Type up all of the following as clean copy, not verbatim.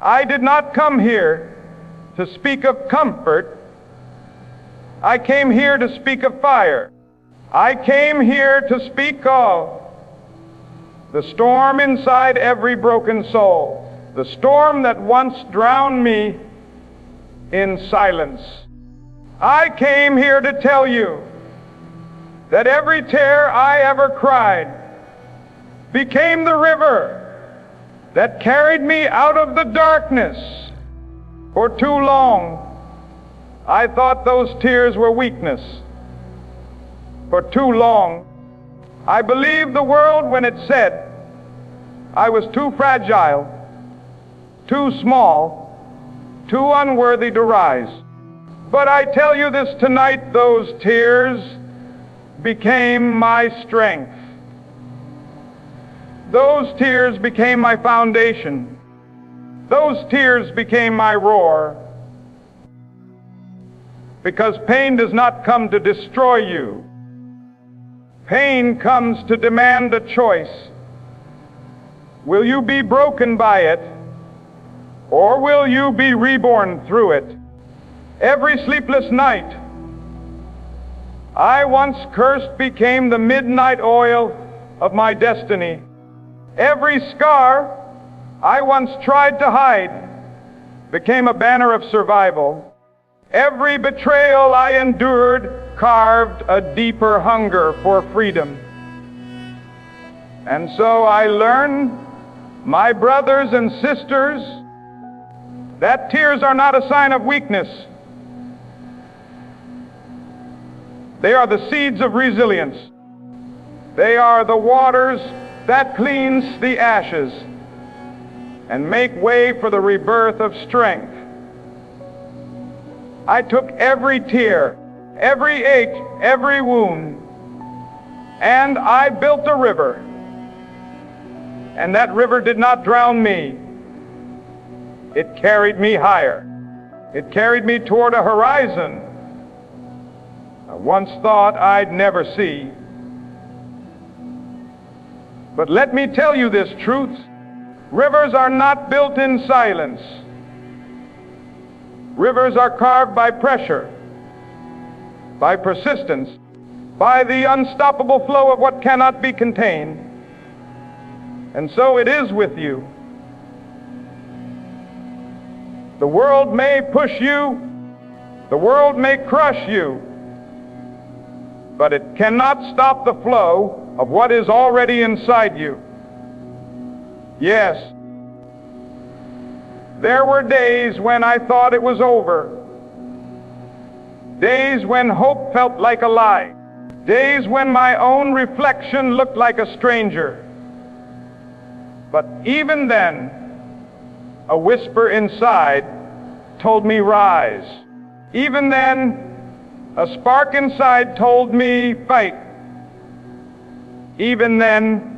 I did not come here to speak of comfort. I came here to speak of fire. I came here to speak of the storm inside every broken soul, the storm that once drowned me in silence. I came here to tell you that every tear I ever cried became the river that carried me out of the darkness. For too long, I thought those tears were weakness. For too long, I believed the world when it said I was too fragile, too small, too unworthy to rise. But I tell you this tonight, those tears became my strength. Those tears became my foundation. Those tears became my roar. Because pain does not come to destroy you. Pain comes to demand a choice. Will you be broken by it, or will you be reborn through it? Every sleepless night I once cursed became the midnight oil of my destiny. Every scar I once tried to hide became a banner of survival. Every betrayal I endured carved a deeper hunger for freedom. And so I learned, my brothers and sisters, that tears are not a sign of weakness. They are the seeds of resilience. They are the waters that cleanse the ashes and make way for the rebirth of strength. I took every tear, every ache, every wound, and I built a river. And that river did not drown me. It carried me higher. It carried me toward a horizon I once thought I'd never see. But let me tell you this truth. Rivers are not built in silence. Rivers are carved by pressure, by persistence, by the unstoppable flow of what cannot be contained. And so it is with you. The world may push you, the world may crush you, but it cannot stop the flow of what is already inside you. Yes, there were days when I thought it was over. Days when hope felt like a lie. Days when my own reflection looked like a stranger. But even then, a whisper inside told me rise. Even then, a spark inside told me fight. Even then,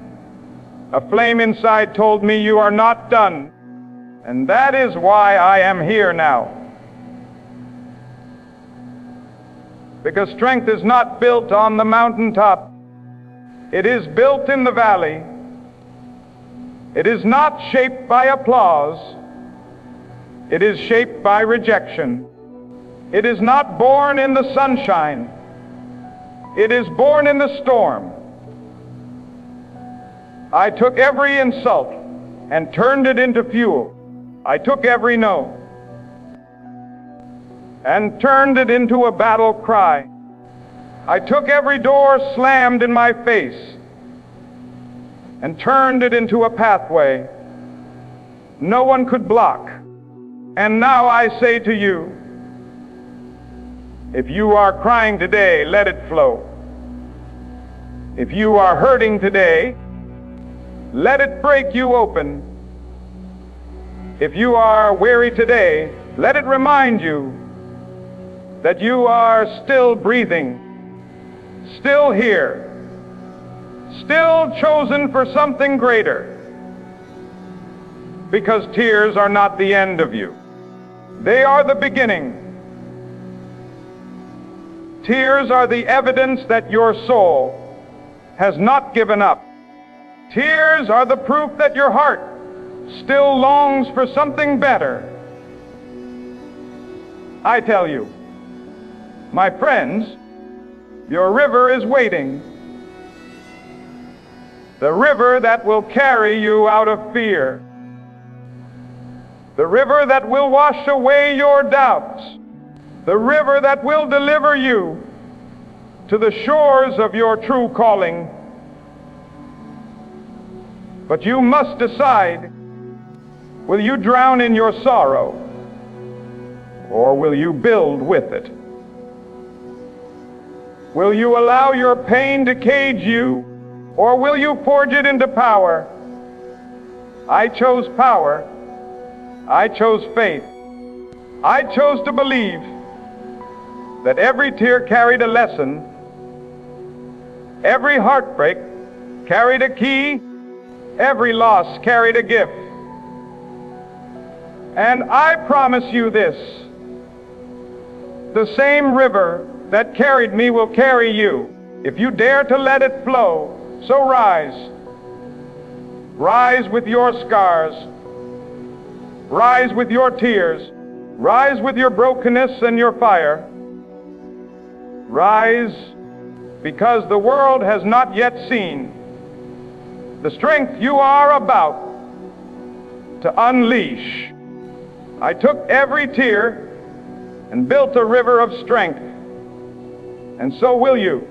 a flame inside told me you are not done. And that is why I am here now. Because strength is not built on the mountaintop. It is built in the valley. It is not shaped by applause. It is shaped by rejection. It is not born in the sunshine. It is born in the storm. I took every insult and turned it into fuel. I took every no and turned it into a battle cry. I took every door slammed in my face and turned it into a pathway no one could block. And now I say to you, if you are crying today, let it flow. If you are hurting today, let it break you open. If you are weary today, let it remind you that you are still breathing, still here, still chosen for something greater. Because tears are not the end of you. They are the beginning. Tears are the evidence that your soul has not given up. Tears are the proof that your heart still longs for something better. I tell you, my friends, your river is waiting. The river that will carry you out of fear. The river that will wash away your doubts. The river that will deliver you to the shores of your true calling. But you must decide, will you drown in your sorrow, or will you build with it? Will you allow your pain to cage you, or will you forge it into power? I chose power. I chose faith. I chose to believe that every tear carried a lesson, every heartbreak carried a key, every loss carried a gift. And I promise you this, the same river that carried me will carry you, if you dare to let it flow. So rise. Rise with your scars. Rise with your tears. Rise with your brokenness and your fire. Rise because the world has not yet seen the strength you are about to unleash. I took every tear and built a river of strength. And so will you.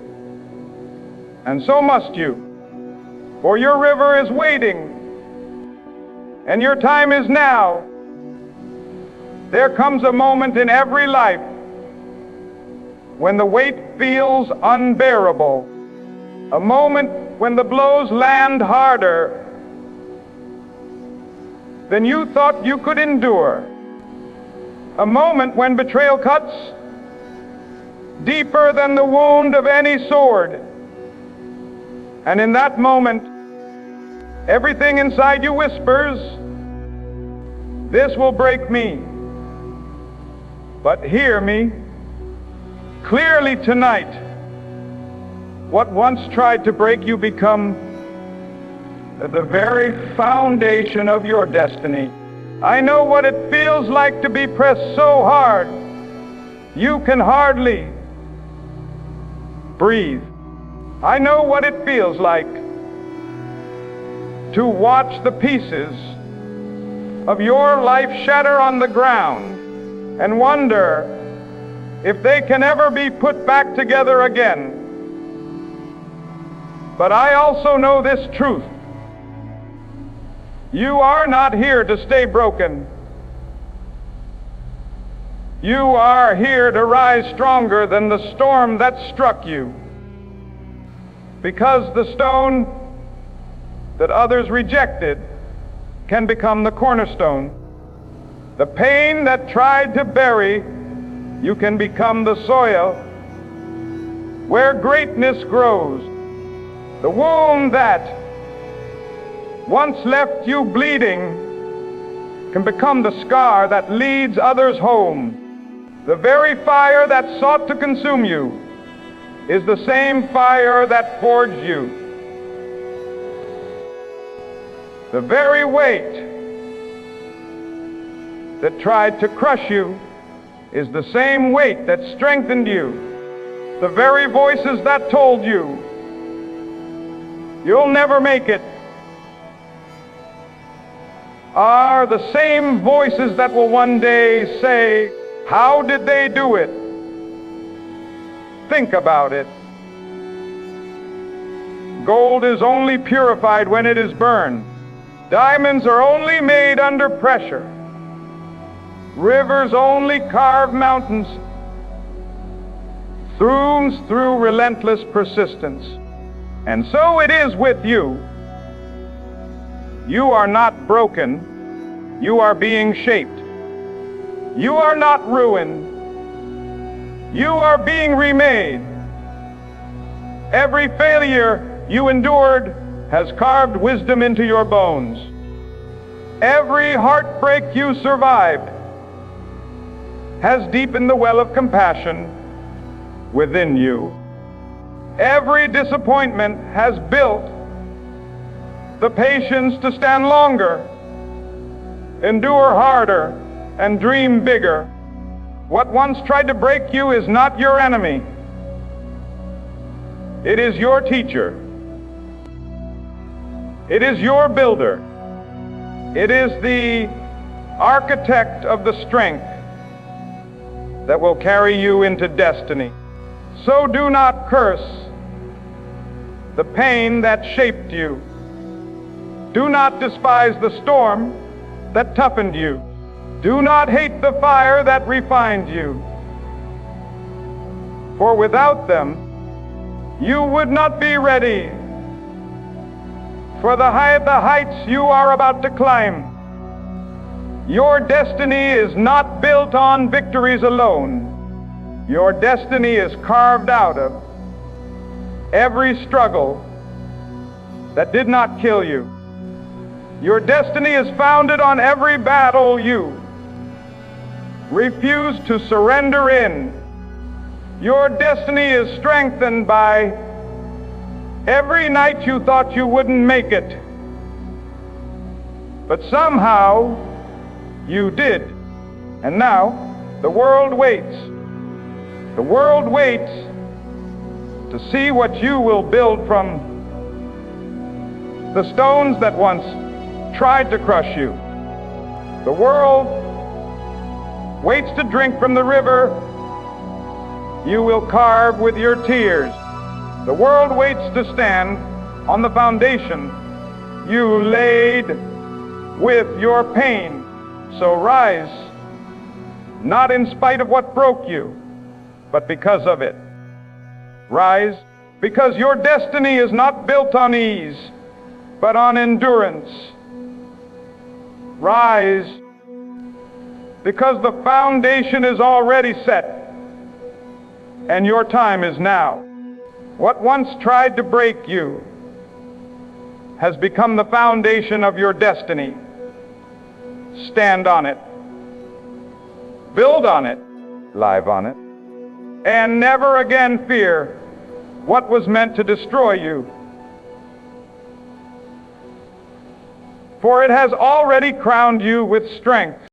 And so must you. For your river is waiting. And your time is now. There comes a moment in every life when the weight feels unbearable. A moment when the blows land harder than you thought you could endure. A moment when betrayal cuts deeper than the wound of any sword. And in that moment, everything inside you whispers, this will break me. But hear me clearly tonight. What once tried to break you become the very foundation of your destiny. I know what it feels like to be pressed so hard you can hardly breathe. I know what it feels like to watch the pieces of your life shatter on the ground and wonder if they can ever be put back together again. But I also know this truth. You are not here to stay broken. You are here to rise stronger than the storm that struck you. Because the stone that others rejected can become the cornerstone. The pain that tried to bury you can become the soil where greatness grows. The wound that once left you bleeding can become the scar that leads others home. The very fire that sought to consume you is the same fire that forged you. The very weight that tried to crush you is the same weight that strengthened you. The very voices that told you you'll never make it are the same voices that will one day say, how did they do it? Think about it. Gold is only purified when it is burned. Diamonds are only made under pressure. Rivers only carve mountains through relentless persistence. And so it is with you. You are not broken. You are being shaped. You are not ruined. You are being remade. Every failure you endured has carved wisdom into your bones. Every heartbreak you survived has deepened the well of compassion within you. Every disappointment has built the patience to stand longer. endure harder, and dream bigger. What once tried to break you is not your enemy. It is your teacher. It is your builder. It is the architect of the strength that will carry you into destiny. So do not curse the pain that shaped you. Do not despise the storm that toughened you. Do not hate the fire that refined you. For without them, you would not be ready for the heights you are about to climb. Your destiny is not built on victories alone. Your destiny is carved out of every struggle that did not kill you. Your destiny is founded on every battle you refused to surrender in. Your destiny is strengthened by every night you thought you wouldn't make it, but somehow you did. And now the world waits. The world waits to see what you will build from the stones that once tried to crush you. The world waits to drink from the river you will carve with your tears. The world waits to stand on the foundation you laid with your pain. So rise, not in spite of what broke you, but because of it. Rise, because your destiny is not built on ease, but on endurance. Rise, because the foundation is already set, and your time is now. What once tried to break you has become the foundation of your destiny. Stand on it, build on it, live on it, and never again fear what was meant to destroy you. For it has already crowned you with strength